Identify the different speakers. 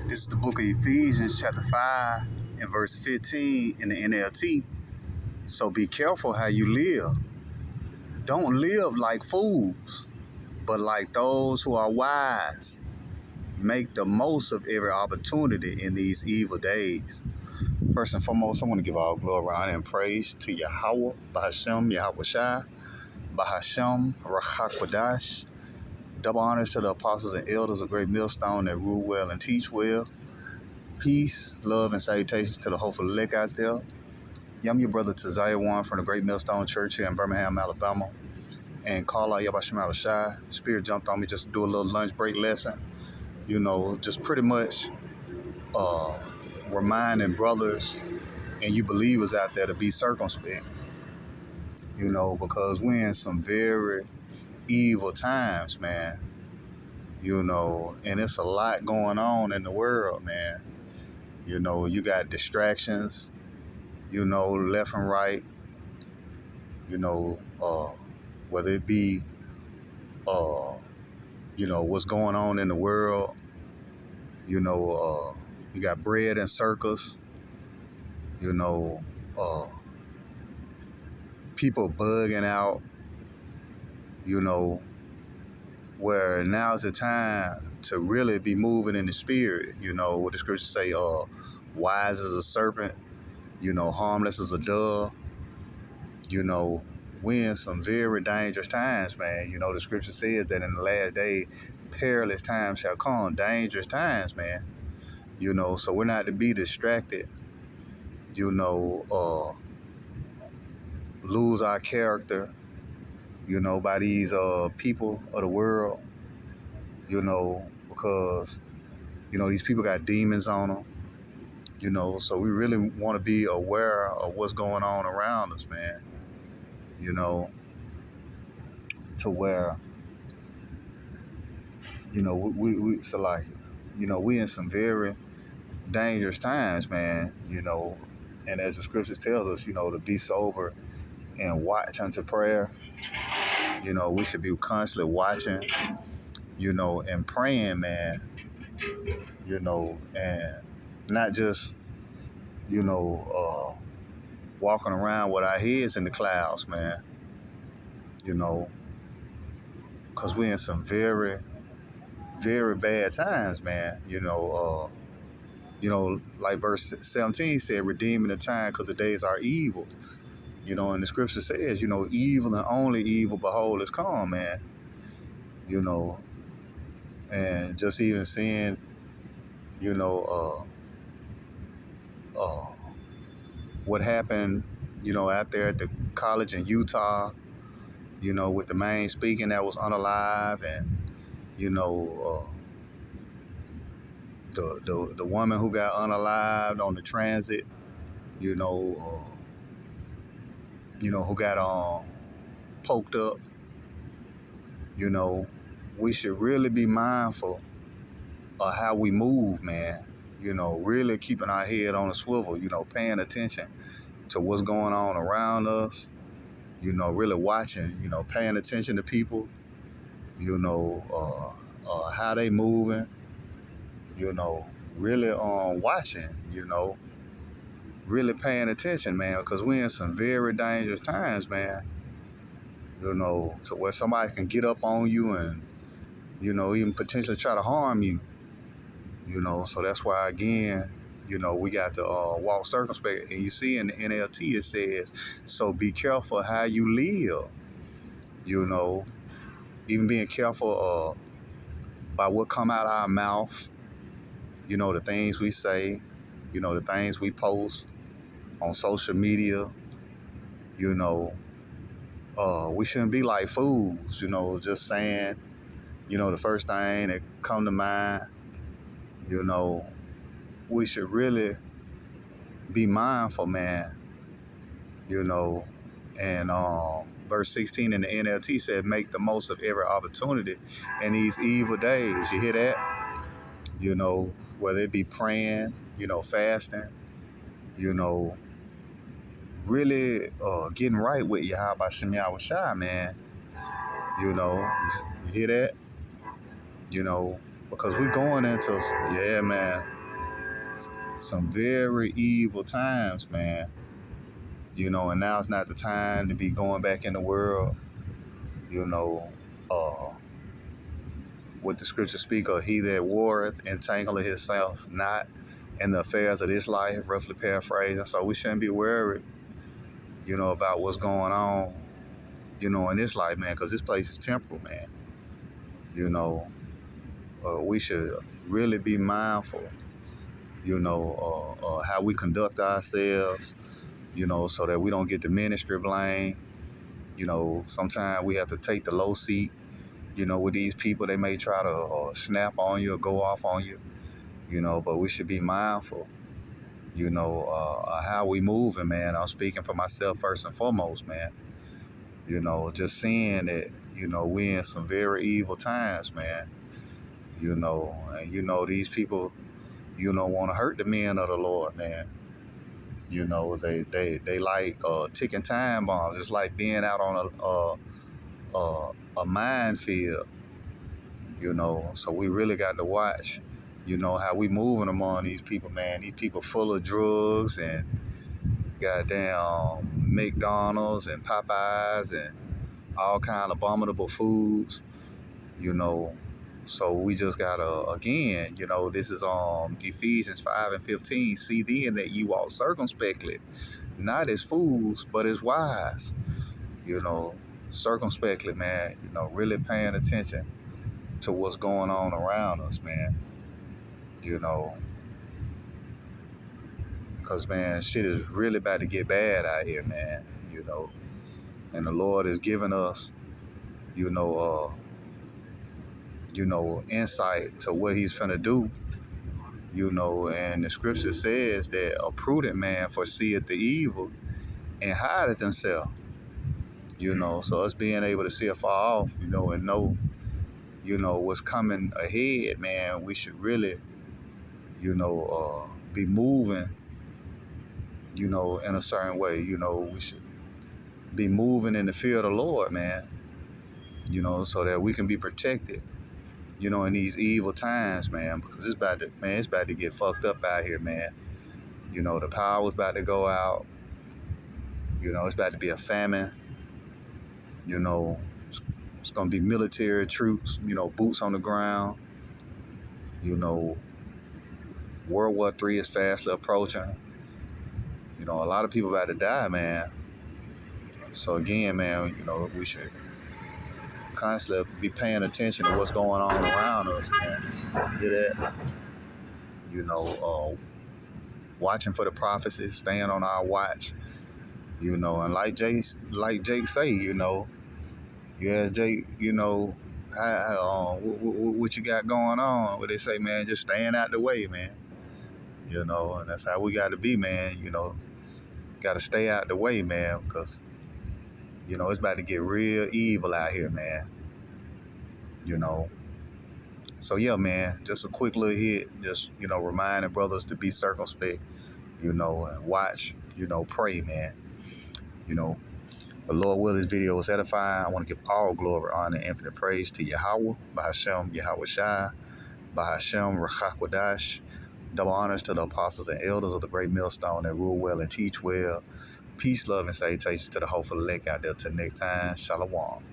Speaker 1: This is the book of Ephesians, chapter 5, and verse 15 in the NLT. So be careful how you live. Don't live like fools, but like those who are wise. Make the most of every opportunity in these evil days. First and foremost, I want to give all glory, honor, and praise to Yahweh, Bahashem, Yahweh Shai, Bahashem, Rachakwadash. Double honors to the apostles and elders of Great Millstone that rule well and teach well. Peace, love, and salutations to the hopeful elect out there. I'm your brother Taziah Warren from the Great Millstone Church here in Birmingham, Alabama. And call out Yabashim Shai. Spirit jumped on me just to do a little lunch break lesson. Just pretty much reminding brothers and you believers out there to be circumspect. Because we're in some very evil times, man. And it's a lot going on in the world, man. You got distractions, left and right, whether it be, what's going on in the world. You got bread and circus, people bugging out, where now's the time to really be moving in the spirit. What the scriptures say, wise as a serpent, harmless as a dove. We're in some very dangerous times, man. The scripture says that in the last day, perilous times shall come, dangerous times, man. So we're not to be distracted, lose our character, by these people of the world, because, these people got demons on them, so we really want to be aware of what's going on around us, man, to where, we in some very dangerous times, man, and as the scriptures tells us, to be sober and watch unto prayer. We should be constantly watching, and praying, man, and not just, walking around with our heads in the clouds, man, because we're in some very, very bad times, man, like verse 17 said, redeeming the time because the days are evil. And the scripture says, evil and only evil, behold, is come, man. And just even seeing, what happened, out there at the college in Utah, with the main speaking that was unalive, and, the woman who got unalived on the transit, who got poked up. We should really be mindful of how we move, man. Really keeping our head on a swivel, paying attention to what's going on around us, really watching, paying attention to people, how they moving, really watching, really paying attention, man, because we're in some very dangerous times, man, to where somebody can get up on you and, even potentially try to harm you, so that's why, again, we got to walk circumspect. And you see in the NLT, it says, so be careful how you live, even being careful by what come out of our mouth, the things we say, the things we post on social media, we shouldn't be like fools, just saying, the first thing that come to mind, we should really be mindful, man, and verse 16 in the NLT said, make the most of every opportunity in these evil days. You hear that? Whether it be praying, fasting, really getting right with Yahweh Shem Shai, man. You hear that? because we're going into, yeah, man, some very evil times, man. And now it's not the time to be going back in the world, you know, uh, what the scriptures speak of, he that warreth entangleth himself not in the affairs of this life, roughly paraphrasing. So we shouldn't be worried, about what's going on, in this life, man, because this place is temporal, man. We should really be mindful, how we conduct ourselves, so that we don't get the ministry blame. Sometimes we have to take the low seat, with these people. They may try to snap on you or go off on you, but we should be mindful, how we moving, man. I'm speaking for myself first and foremost, man. Just seeing that, we in some very evil times, man. And these people, want to hurt the men of the Lord, man. They like ticking time bombs. It's like being out on a minefield, So we really got to watch, how we moving among these people, man. These people full of drugs and goddamn McDonald's and Popeyes and all kind of abominable foods, So we just gotta, again, this is Ephesians 5:15. See then that ye walk circumspectly, not as fools, but as wise. Circumspectly, man. Really paying attention to what's going on around us, man. Because, man, shit is really about to get bad out here, man. And the Lord has given us, insight to what he's finna do, and the scripture says that a prudent man foreseeth the evil and hideth himself, so us being able to see afar off, and know, what's coming ahead, man. We should really, be moving, in a certain way. We should be moving in the fear of the Lord, man, so that we can be protected, in these evil times, man, because it's about to get fucked up out here, man. The power's about to go out. It's about to be a famine. It's going to be military troops, boots on the ground. World War III is fast approaching. A lot of people about to die, man. So again, man, we should constantly be paying attention to what's going on around us, man. Hear that? Watching for the prophecies, staying on our watch, and like Jake say, yeah, Jake, what you got going on? What they say, man, just staying out the way, man. And that's how we got to be, man. Got to stay out the way, man, because, it's about to get real evil out here, man. So, yeah, man, just a quick little hit, just, reminding brothers to be circumspect, and watch, pray, man. The Lord will, this video was edifying. I want to give all glory, honor, and infinite praise to Yahweh, Bahashem, Yahweh Shai, Bahashem, Rachakwadash. Double honors to the apostles and elders of the great millstone that rule well and teach well. Peace, love, and salutations to the hopeful elect out there. Till next time, Shalom.